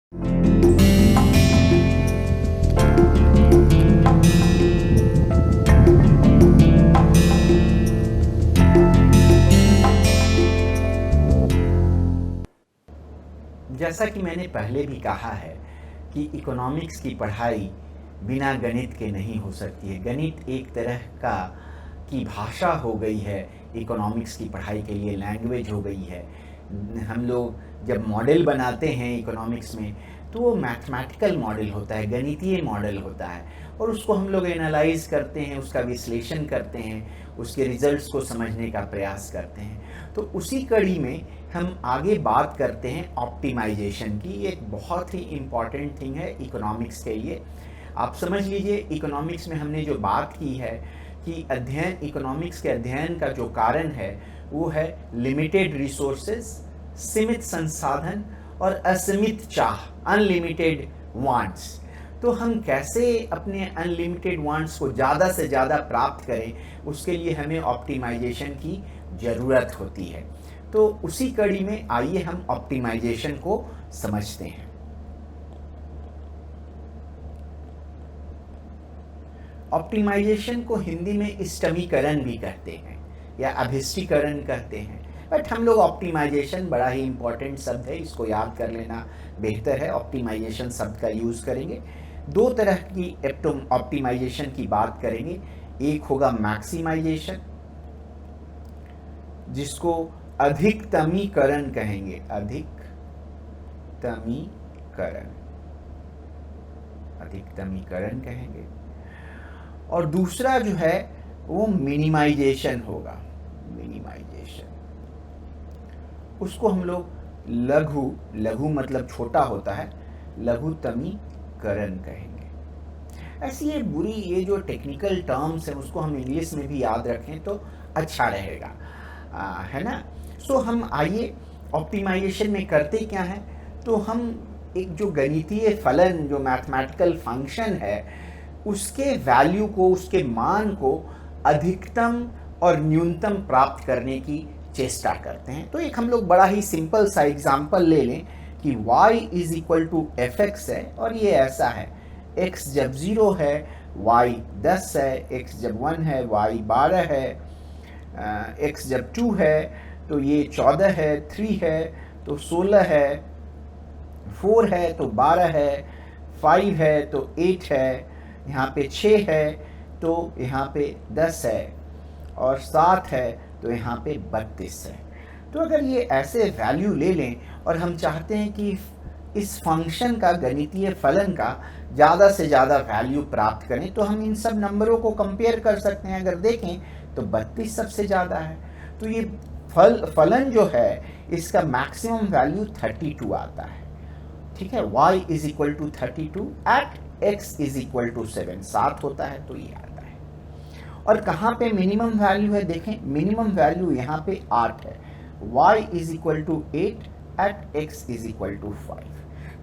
जैसा कि मैंने पहले भी कहा है कि इकोनॉमिक्स की पढ़ाई बिना गणित के नहीं हो सकती है। गणित एक तरह की भाषा हो गई है, इकोनॉमिक्स की पढ़ाई के लिए लैंग्वेज हो गई है। हम लोग जब मॉडल बनाते हैं इकोनॉमिक्स में तो वो मैथमेटिकल मॉडल होता है, गणितीय मॉडल होता है, और उसको हम लोग एनालाइज करते हैं, उसका विश्लेषण करते हैं, उसके रिजल्ट्स को समझने का प्रयास करते हैं। तो उसी कड़ी में हम आगे बात करते हैं ऑप्टिमाइजेशन की। ये एक बहुत ही इम्पॉर्टेंट थिंग है इकोनॉमिक्स के लिए। आप समझ लीजिए, इकोनॉमिक्स में हमने जो बात की है कि इकोनॉमिक्स के अध्ययन का जो कारण है वो है लिमिटेड रिसोर्सेज, सीमित संसाधन और असीमित चाह, अनलिमिटेड वांट्स। तो हम कैसे अपने अनलिमिटेड वांट्स को ज़्यादा से ज़्यादा प्राप्त करें, उसके लिए हमें ऑप्टिमाइजेशन की ज़रूरत होती है। तो उसी कड़ी में आइए हम ऑप्टिमाइजेशन को समझते हैं। ऑप्टिमाइजेशन को हिंदी में इष्टमीकरण भी कहते हैं या अभिष्टीकरण कहते हैं, बट हम लोग ऑप्टिमाइजेशन, बड़ा ही इम्पोर्टेंट शब्द है, इसको याद कर लेना बेहतर है। ऑप्टिमाइजेशन शब्द का यूज़ करेंगे। दो तरह की ऑप्टिमाइजेशन की बात करेंगे। एक होगा मैक्सिमाइजेशन, जिसको अधिकतमीकरण कहेंगे, अधिकतमीकरण कहेंगे। और दूसरा जो है वो मिनिमाइजेशन होगा, मिनिमाइजेशन। उसको हम लोग लघु मतलब छोटा होता है, लघुतमीकरण कहेंगे। ऐसी ये जो टेक्निकल टर्म्स हैं उसको हम इंग्लिश में भी याद रखें तो अच्छा रहेगा, है ना। सो हम आइए ऑप्टिमाइजेशन में करते क्या है, तो हम एक जो गणितीय फलन, जो मैथमेटिकल फंक्शन है, उसके वैल्यू को, उसके मान को अधिकतम और न्यूनतम प्राप्त करने की चेष्टा करते हैं। तो एक हम लोग बड़ा ही सिंपल सा एग्जांपल ले लें कि y is equal to f x है, और ये ऐसा है, x जब 0 है y 10 है, x जब 1 है y 12 है, x जब 2 है तो ये 14 है, 3 है तो 16 है, 4 है तो 12 है, 5 है तो 8 है, यहाँ पे 6 है तो यहाँ पे 10 है, और 7 है तो यहाँ पे 32 है। तो अगर ये ऐसे वैल्यू ले लें और हम चाहते हैं कि इस फंक्शन का, गणितीय फलन का ज़्यादा से ज़्यादा वैल्यू प्राप्त करें, तो हम इन सब नंबरों को कंपेयर कर सकते हैं। अगर देखें तो 32 सबसे ज़्यादा है, तो ये फलन जो है इसका मैक्सिमम वैल्यू 32 आता है। ठीक है, y is equal to 32 at x is equal to 7, 7 होता है तो ये आता है। और कहाँ पे मिनिमम वैल्यू है, देखें मिनिमम वैल्यू यहाँ पे 8 है, y is equal to 8 at x is equal to 5।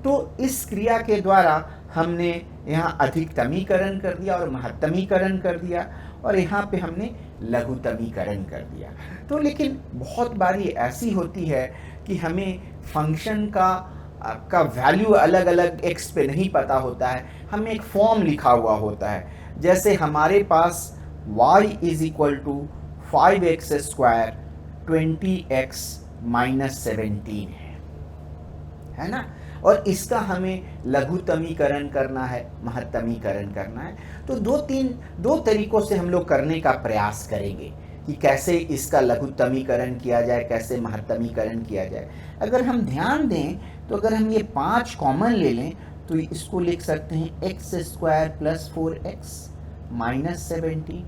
तो इस क्रिया के द्वारा हमने यहाँ अधिकतमीकरण कर दिया और महत्तमीकरण कर दिया, और यहाँ पे हमने लघुतमीकरण कर दिया। तो लेकिन बहुत बारी ऐसी होती है कि हमें फंक्शन का वैल्यू अलग अलग x पे नहीं पता होता है, हमें एक फॉर्म लिखा हुआ होता है। जैसे हमारे पास y is equal to 5x square 20x minus 17 है ना, और इसका हमें लघुतमीकरण करना है, महत्तमीकरण करना है। तो दो तरीकों से हम लोग करने का प्रयास करेंगे कि कैसे इसका लघुतमीकरण किया जाए, कैसे महत्तमीकरण किया जाए। अगर हम ध्यान दें तो अगर हम ये 5 कॉमन ले लें तो इसको लिख सकते हैं x square plus 4x minus 17।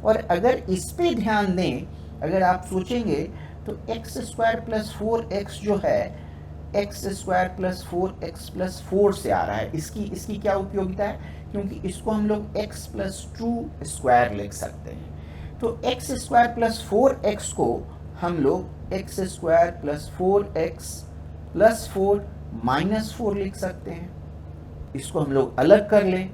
और अगर इस पे ध्यान दें, अगर आप सोचेंगे तो x स्क्वायर प्लस 4x जो है, x square plus 4x plus 4 से आ रहा है। इसकी क्या उपयोगिता है, क्योंकि इसको हम लोग x प्लस 2 स्क्वायर लिख सकते हैं। तो x स्क्वायर प्लस 4x को हम लोग x square plus 4x plus 4 minus 4 लिख सकते हैं। इसको हम लोग अलग कर लें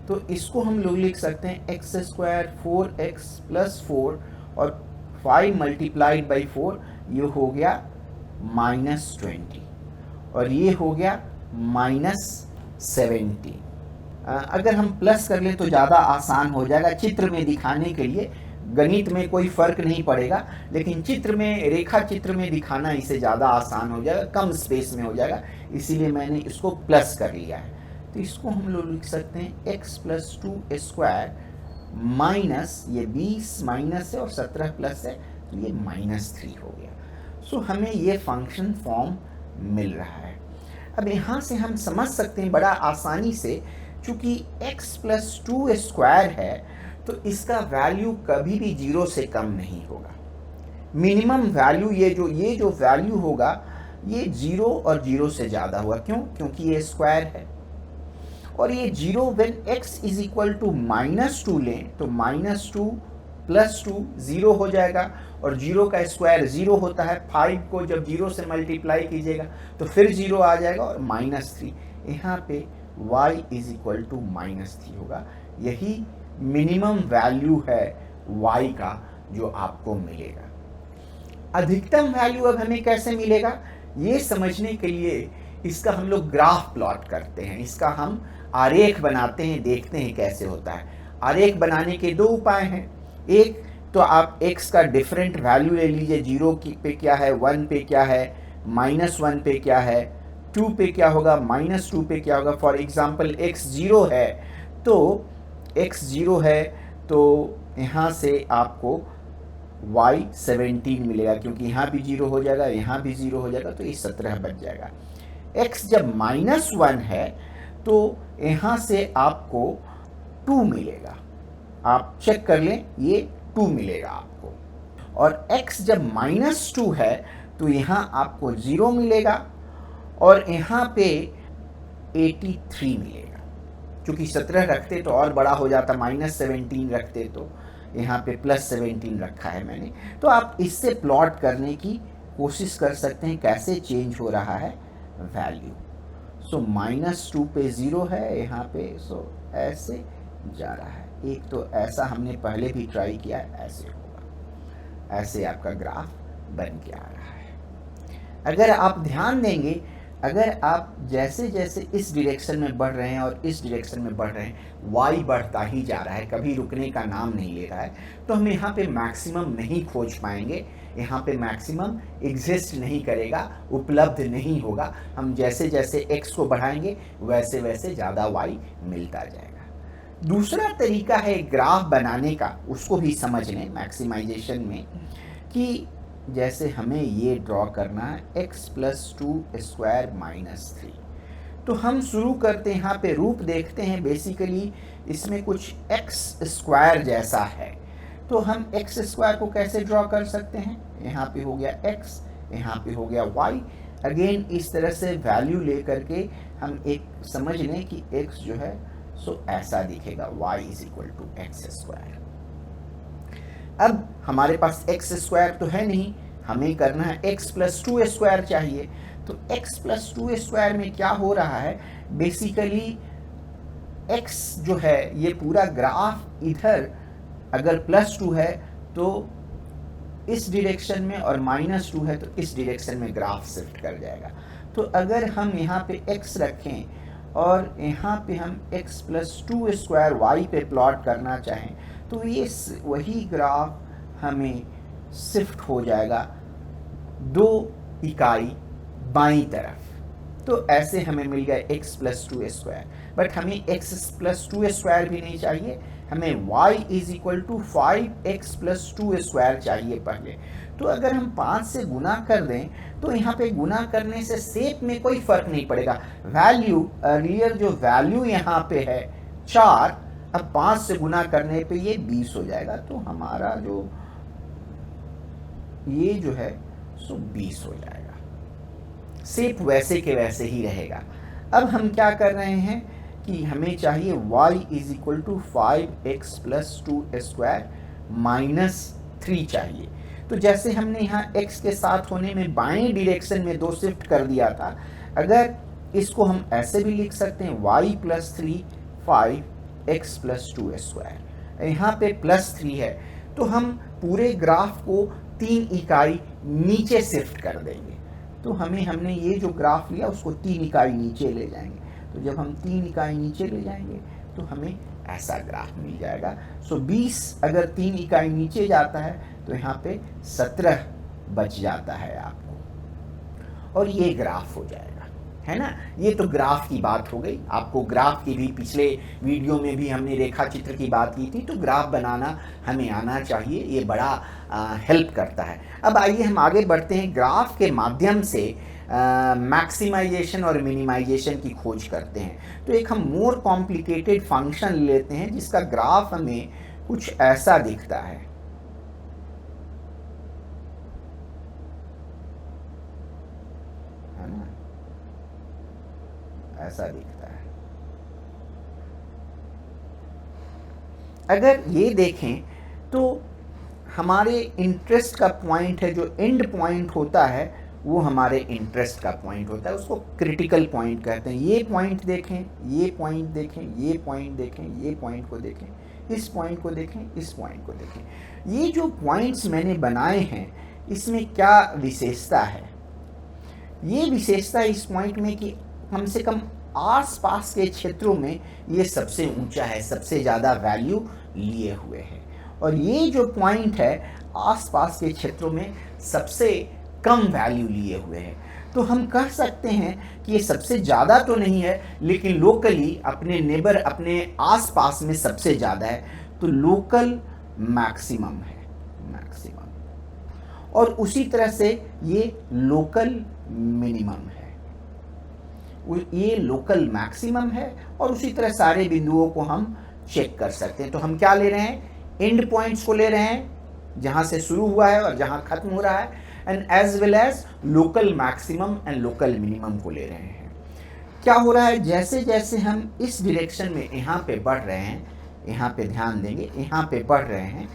तो इसको हम लोग लिख सकते हैं x स्क्वायर 4x प्लस 4 और 5 मल्टीप्लाइड बाई 4, ये हो गया -20, और ये हो गया -17। अगर हम प्लस कर लें तो ज़्यादा आसान हो जाएगा चित्र में दिखाने के लिए। गणित में कोई फ़र्क नहीं पड़ेगा, लेकिन चित्र में, रेखा चित्र में दिखाना इसे ज़्यादा आसान हो जाएगा, कम स्पेस में हो जाएगा, इसीलिए मैंने इसको प्लस कर लिया है। तो इसको हम लोग लिख सकते हैं x + 2² माइनस, ये 20 माइनस है और 17 प्लस है, तो ये -3 हो गया। सो हमें ये फंक्शन फॉर्म मिल रहा है। अब यहाँ से हम समझ सकते हैं बड़ा आसानी से, चूँकि x + 2² है तो इसका वैल्यू कभी भी 0 से कम नहीं होगा। मिनिमम वैल्यू ये जो वैल्यू होगा ये 0 और 0 से ज़्यादा होगा। क्यों? क्योंकि ये स्क्वायर है और ये 0 व्हेन x = -2 लें तो -2 + 2 0 हो जाएगा और 0 का स्क्वायर 0 होता है। 5 को जब 0 से मल्टीप्लाई कीजिएगा तो फिर 0 आ जाएगा और -3, यहाँ पे y = -3 होगा। यही मिनिमम वैल्यू है y का जो आपको मिलेगा। अधिकतम वैल्यू अब हमें कैसे मिलेगा, ये समझने के लिए इसका हम लोग ग्राफ प्लॉट करते हैं, इसका हम आरेख बनाते हैं, देखते हैं कैसे होता है। आरेख बनाने के दो उपाय हैं। एक तो आप x का डिफरेंट वैल्यू ले लीजिए, 0 पे क्या है, 1 पे क्या है, -1 पे क्या है, 2 पे क्या होगा, -2 पे क्या होगा। फॉर एग्जाम्पल x 0 है तो यहाँ से आपको y 17 मिलेगा, क्योंकि यहाँ भी 0 हो जाएगा, यहाँ भी 0 हो जाएगा, तो ये 17 बच जाएगा। x जब -1 है तो यहाँ से आपको 2 मिलेगा, आप चेक कर लें, ये 2 मिलेगा आपको। और x जब -2 है तो यहाँ आपको 0 मिलेगा और यहाँ पे 83 मिलेगा। क्योंकि 17 रखते तो और बड़ा हो जाता, -17 रखते तो यहाँ पे +17 रखा है मैंने। तो आप इससे प्लॉट करने की कोशिश कर सकते हैं कैसे चेंज हो रहा है वैल्यू। सो -2 पे 0 है यहाँ पे, सो ऐसे जा रहा है। एक तो ऐसा हमने पहले भी ट्राई किया है, ऐसे होगा, ऐसे आपका ग्राफ बन के आ रहा है। अगर आप ध्यान देंगे, अगर आप जैसे जैसे इस डायरेक्शन में बढ़ रहे हैं और इस डायरेक्शन में बढ़ रहे हैं, y बढ़ता ही जा रहा है, कभी रुकने का नाम नहीं ले रहा है, तो हम यहाँ पे मैक्सिमम नहीं खोज पाएंगे, यहाँ पे मैक्सिमम एग्जिस्ट नहीं करेगा, उपलब्ध नहीं होगा। हम जैसे जैसे x को बढ़ाएंगे वैसे वैसे ज़्यादा y मिलता जाएगा। दूसरा तरीका है ग्राफ बनाने का, उसको भी समझ लें मैक्सिमाइजेशन में, कि जैसे हमें ये ड्रॉ करना है x + 2² -3। तो हम शुरू करते हैं, यहाँ पे रूप देखते हैं, बेसिकली इसमें कुछ x² जैसा है। तो हम x² को कैसे ड्रॉ कर सकते हैं, यहाँ पे हो गया x, यहाँ पे हो गया y। अगेन इस तरह से वैल्यू ले करके हम एक समझ लें कि x जो है सो ऐसा दिखेगा, y = x²। अब हमारे पास x² तो है नहीं, हमें करना है x + 2² चाहिए। तो x + 2² में क्या हो रहा है, बेसिकली x जो है ये पूरा ग्राफ इधर अगर +2 है तो इस डायरेक्शन में और -2 है तो इस डायरेक्शन में ग्राफ शिफ्ट कर जाएगा। तो अगर हम यहाँ पे x रखें और यहाँ पे हम x + 2² y पे प्लॉट करना चाहें तो ये वही ग्राफ हमें शिफ्ट हो जाएगा 2 इकाई बाईं तरफ। तो ऐसे हमें मिल गया x + 2²। बट हमें x + 2² भी नहीं चाहिए, हमें y = 5x + 2² चाहिए पहले। तो अगर हम 5 से गुना कर दें तो यहाँ पे गुना करने से शेप में कोई फर्क नहीं पड़ेगा। वैल्यू अर्लियर जो वैल्यू यहाँ पे है 4, अब 5 से गुना करने पे ये 20 हो जाएगा। तो हमारा जो ये जो है सो 20 हो जाएगा, शेप वैसे के वैसे ही रहेगा। अब हम क्या कर रहे हैं कि हमें चाहिए y = 5x + 2² -3 चाहिए। तो जैसे हमने यहाँ x के साथ होने में बाएं डायरेक्शन में 2 शिफ्ट कर दिया था, अगर इसको हम ऐसे भी लिख सकते हैं y + 3 5x + 2²। यहाँ पे +3 है तो हम पूरे ग्राफ को 3 इकाई नीचे शिफ्ट कर देंगे। तो हमने ये जो ग्राफ लिया उसको 3 इकाई नीचे ले जाएंगे। तो जब हम 3 इकाई नीचे ले जाएंगे तो हमें ऐसा ग्राफ मिल जाएगा। 20 अगर 3 इकाई नीचे जाता है तो यहाँ पे 17 बच जाता है आपको, और ये ग्राफ हो जाएगा, है ना। ये तो ग्राफ की बात हो गई। आपको ग्राफ की भी पिछले वीडियो में भी हमने रेखा चित्र की बात की थी, तो ग्राफ बनाना हमें आना चाहिए, ये बड़ा हेल्प करता है। अब आइए हम आगे बढ़ते हैं, ग्राफ के माध्यम से मैक्सिमाइजेशन और मिनिमाइजेशन की खोज करते हैं। तो एक हम मोर कॉम्प्लिकेटेड फंक्शन लेते हैं जिसका ग्राफ हमें कुछ ऐसा दिखता है। ना, ऐसा दिखता है। अगर ये देखें तो हमारे इंटरेस्ट का पॉइंट है, जो एंड पॉइंट होता है वो हमारे इंटरेस्ट का पॉइंट होता है, उसको क्रिटिकल पॉइंट कहते हैं। ये पॉइंट देखें, ये पॉइंट देखें, ये पॉइंट देखें, ये पॉइंट को देखें, इस पॉइंट को देखें, इस पॉइंट को देखें। ये जो पॉइंट्स मैंने बनाए हैं इसमें क्या विशेषता है? ये विशेषता इस पॉइंट में कि कम से कम आसपास के क्षेत्रों में ये सबसे ऊंचा है, सबसे ज़्यादा वैल्यू लिए हुए है, और ये जो पॉइंट है आसपास के क्षेत्रों में सबसे कम वैल्यू लिए हुए हैं। तो हम कह सकते हैं कि ये सबसे ज़्यादा तो नहीं है, लेकिन लोकली अपने नेबर, अपने आसपास में सबसे ज़्यादा है, तो लोकल मैक्सिमम है, मैक्सिमम। और उसी तरह से ये लोकल मिनिमम है, ये लोकल मैक्सिमम है, और उसी तरह सारे बिंदुओं को हम चेक कर सकते हैं। तो हम क्या ले रहे हैं? एंड पॉइंट्स को ले रहे हैं, जहाँ से शुरू हुआ है और जहाँ खत्म हो रहा है, and as well as local maximum and local minimum को ले रहे हैं। क्या हो रहा है, जैसे जैसे हम इस डायरेक्शन में यहाँ पे बढ़ रहे हैं, यहाँ पे ध्यान देंगे, यहाँ पे बढ़ रहे हैं,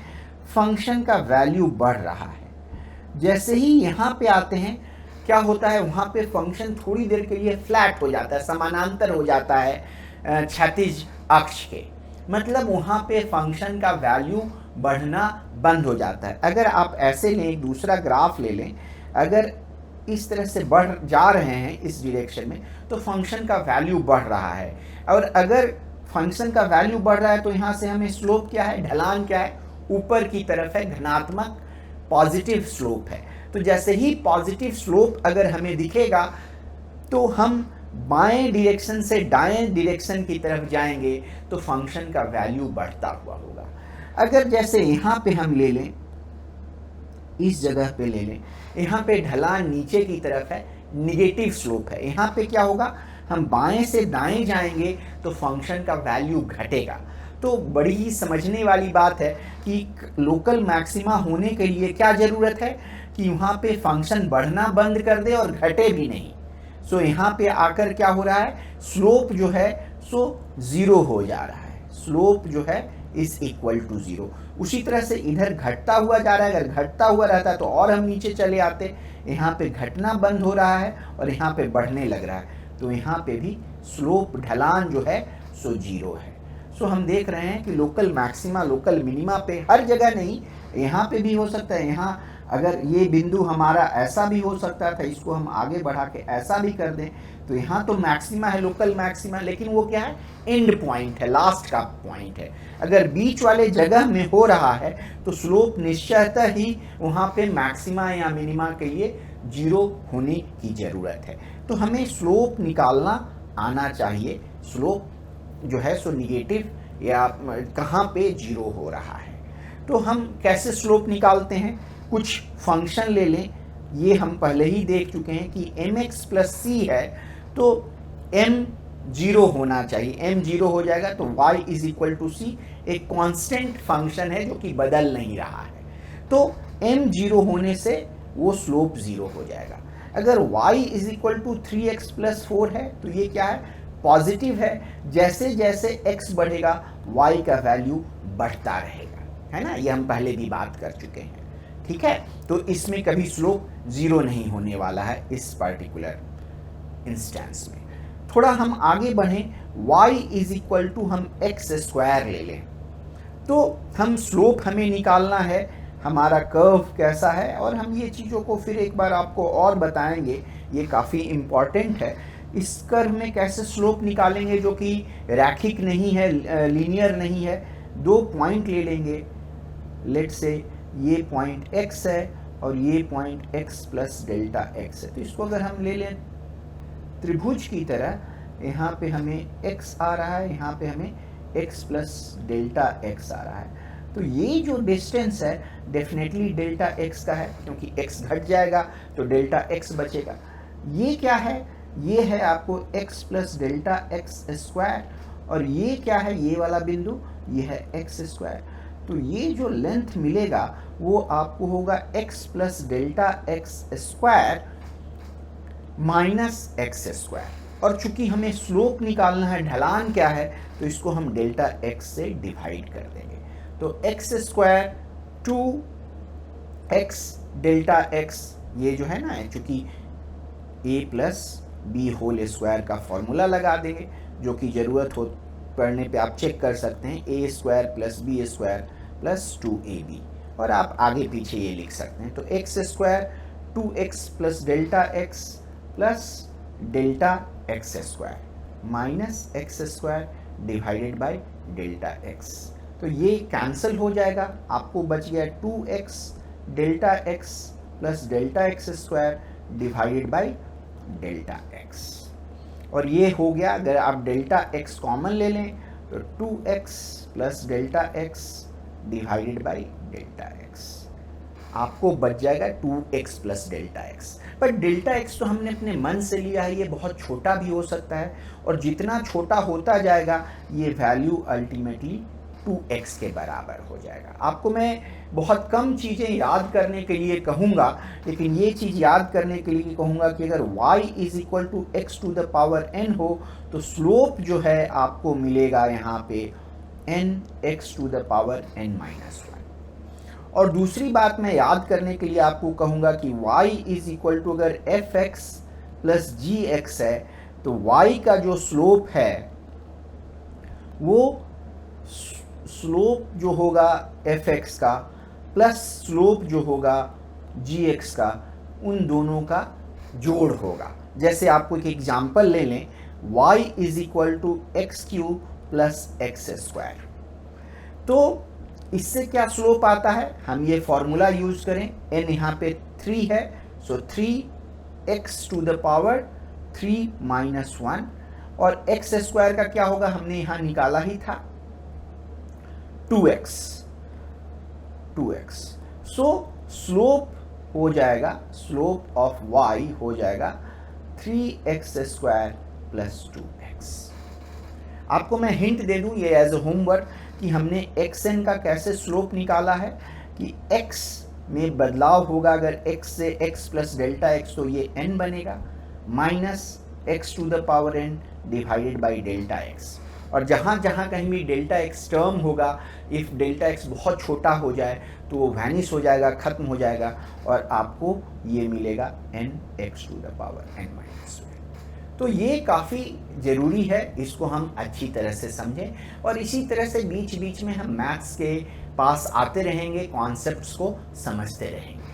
फंक्शन का वैल्यू बढ़ रहा है। जैसे ही यहाँ पे आते हैं क्या होता है, वहाँ पे फंक्शन थोड़ी देर के लिए फ्लैट हो जाता है, समानांतर हो जाता है क्षैतिज अक्ष के, मतलब वहाँ पे फंक्शन का वैल्यू बढ़ना बंद हो जाता है। अगर आप ऐसे लें, एक दूसरा ग्राफ ले लें, अगर इस तरह से बढ़ जा रहे हैं इस डायरेक्शन में, तो फंक्शन का वैल्यू बढ़ रहा है, और अगर फंक्शन का वैल्यू बढ़ रहा है तो यहाँ से हमें स्लोप क्या है, ढलान क्या है, ऊपर की तरफ है, धनात्मक पॉजिटिव स्लोप है। तो जैसे ही पॉजिटिव स्लोप अगर हमें दिखेगा तो हम बाएं डायरेक्शन से दाएं डायरेक्शन की तरफ जाएंगे, तो फंक्शन का वैल्यू बढ़ता हुआ होगा। अगर जैसे यहाँ पे हम ले लें, इस जगह पे ले लें, यहाँ पे ढलान नीचे की तरफ है, निगेटिव स्लोप है, यहाँ पे क्या होगा, हम बाएं से दाएं जाएंगे तो फंक्शन का वैल्यू घटेगा। तो बड़ी ही समझने वाली बात है कि लोकल मैक्सिमा होने के लिए क्या ज़रूरत है कि वहाँ पे फंक्शन बढ़ना बंद कर दे और घटे भी नहीं। सो यहाँ पे आकर क्या हो रहा है, स्लोप जो है सो ज़ीरो हो जा रहा है, स्लोप जो है इज इक्वल टू ज़ीरो। उसी तरह से इधर घटता हुआ जा रहा है, अगर घटता हुआ रहता तो और हम नीचे चले आते, यहाँ पे घटना बंद हो रहा है और यहाँ पे बढ़ने लग रहा है, तो यहाँ पे भी स्लोप, ढलान जो है सो ज़ीरो है। सो हम देख रहे हैं कि लोकल मैक्सिमा, लोकल मिनिमा पे हर जगह नहीं, यहाँ पे भी हो सकता है। यहाँ अगर ये बिंदु हमारा ऐसा भी हो सकता था, इसको हम आगे बढ़ा के ऐसा भी कर दें, तो यहाँ तो मैक्सिमा है, लोकल मैक्सिमा, लेकिन वो क्या है, एंड पॉइंट है, लास्ट का पॉइंट है। अगर बीच वाले जगह में हो रहा है तो स्लोप निश्चयतः ही वहाँ पे मैक्सिमा या मिनिमा के लिए जीरो होने की ज़रूरत है। तो हमें स्लोप निकालना आना चाहिए, स्लोप जो है सो निगेटिव या कहाँ पे जीरो हो रहा है। तो हम कैसे स्लोप निकालते हैं, कुछ फंक्शन ले लें, ये हम पहले ही देख चुके हैं कि mx प्लस सी है, तो m जीरो होना चाहिए, m जीरो हो जाएगा तो y इज इक्वल टू सी, एक कांस्टेंट फंक्शन है जो कि बदल नहीं रहा है, तो m जीरो होने से वो स्लोप जीरो हो जाएगा। अगर y is equal to 3x plus 4 है तो ये क्या है, पॉजिटिव है, जैसे जैसे x बढ़ेगा y का वैल्यू बढ़ता रहेगा, है ना, ये हम पहले भी बात कर चुके हैं, ठीक है। तो इसमें कभी स्लोप जीरो नहीं होने वाला है इस पर्टिकुलर इंस्टेंस में। थोड़ा हम आगे बढ़ें, y इज इक्वल टू हम x स्क्वायर ले लें, तो हम स्लोप हमें निकालना है, हमारा कर्व कैसा है, और हम ये चीज़ों को फिर एक बार आपको और बताएंगे, ये काफ़ी इम्पॉर्टेंट है। इस कर्व में कैसे स्लोप निकालेंगे जो कि रैखिक नहीं है, लीनियर नहीं है। 2 पॉइंट ले लेंगे, लेट से ये पॉइंट x है और ये point x plus delta x है। तो इसको अगर हम ले लें त्रिभुज की तरह, यहाँ पे हमें x आ रहा है, यहाँ पे हमें x प्लस डेल्टा x आ रहा है। तो ये जो डिस्टेंस है डेफिनेटली डेल्टा x का है, क्योंकि x घट जाएगा तो डेल्टा x बचेगा। ये क्या है? ये है आपको x plus delta x square, और ये क्या है? ये वाला बिंदु, ये है x स्क्वायर। तो ये जो लेंथ मिलेगा वो आपको होगा x plus delta x square minus x square. और चूंकि हमें स्लोप निकालना है, ढलान क्या है, तो इसको हम डेल्टा x से डिवाइड कर देंगे। तो x square 2x delta x, ये जो है ना, चूंकि a plus b whole square का फॉर्मूला लगा देंगे, जो कि ज़रूरत हो पढ़ने पे आप चेक कर सकते हैं, a square plus b square plus 2ab, और आप आगे पीछे ये लिख सकते हैं। तो x square 2x plus delta x plus delta x square minus x square divided by delta x। तो ये कैंसिल हो जाएगा, आपको बच गया 2x delta x plus delta x square divided by delta x। और ये हो गया, अगर आप डेल्टा x कॉमन ले लें तो 2x plus delta x divided by delta x, आपको बच जाएगा 2x प्लस डेल्टा x। पर डेल्टा x तो हमने अपने मन से लिया है, ये बहुत छोटा भी हो सकता है, और जितना छोटा होता जाएगा ये वैल्यू अल्टीमेटली 2x के बराबर हो जाएगा। आपको मैं बहुत कम चीज़ें याद करने के लिए कहूँगा, लेकिन ये चीज़ याद करने के लिए कहूँगा कि अगर y is equal to x to the power n हो तो स्लोप जो है आपको मिलेगा यहाँ पे n x to the power n minus 1। और दूसरी बात मैं याद करने के लिए आपको कहूँगा कि y इज इक्वल टू अगर fx प्लस gx है, तो y का जो स्लोप है वो स्लोप जो होगा fx का प्लस स्लोप जो होगा gx का, उन दोनों का जोड़ होगा। जैसे आपको एक एग्जांपल ले लें, y is equal to x cube plus x square, तो इससे क्या स्लोप आता है, हम ये फॉर्मूला यूज करें, n यहाँ पे 3 है, so 3x to the power 3 minus 1, और x स्क्वायर का क्या होगा, हमने यहाँ निकाला ही था 2x। सो स्लोप हो जाएगा, स्लोप ऑफ y हो जाएगा 3x स्क्वायर प्लस 2x। आपको मैं हिंट दे दूं ये एज अ होमवर्क कि हमने xn का कैसे स्लोप निकाला है, कि x में बदलाव होगा, अगर x से x प्लस डेल्टा x तो ये n बनेगा, minus x to the power n divided by delta x। और जहाँ जहाँ कहीं भी डेल्टा x टर्म होगा, इफ़ डेल्टा x बहुत छोटा हो जाए तो वो वैनिश हो जाएगा, ख़त्म हो जाएगा, और आपको ये मिलेगा n x to the power n minus 1। तो ये काफ़ी ज़रूरी है, इसको हम अच्छी तरह से समझें, और इसी तरह से बीच बीच में हम मैथ्स के पास आते रहेंगे, कॉन्सेप्ट्स को समझते रहेंगे।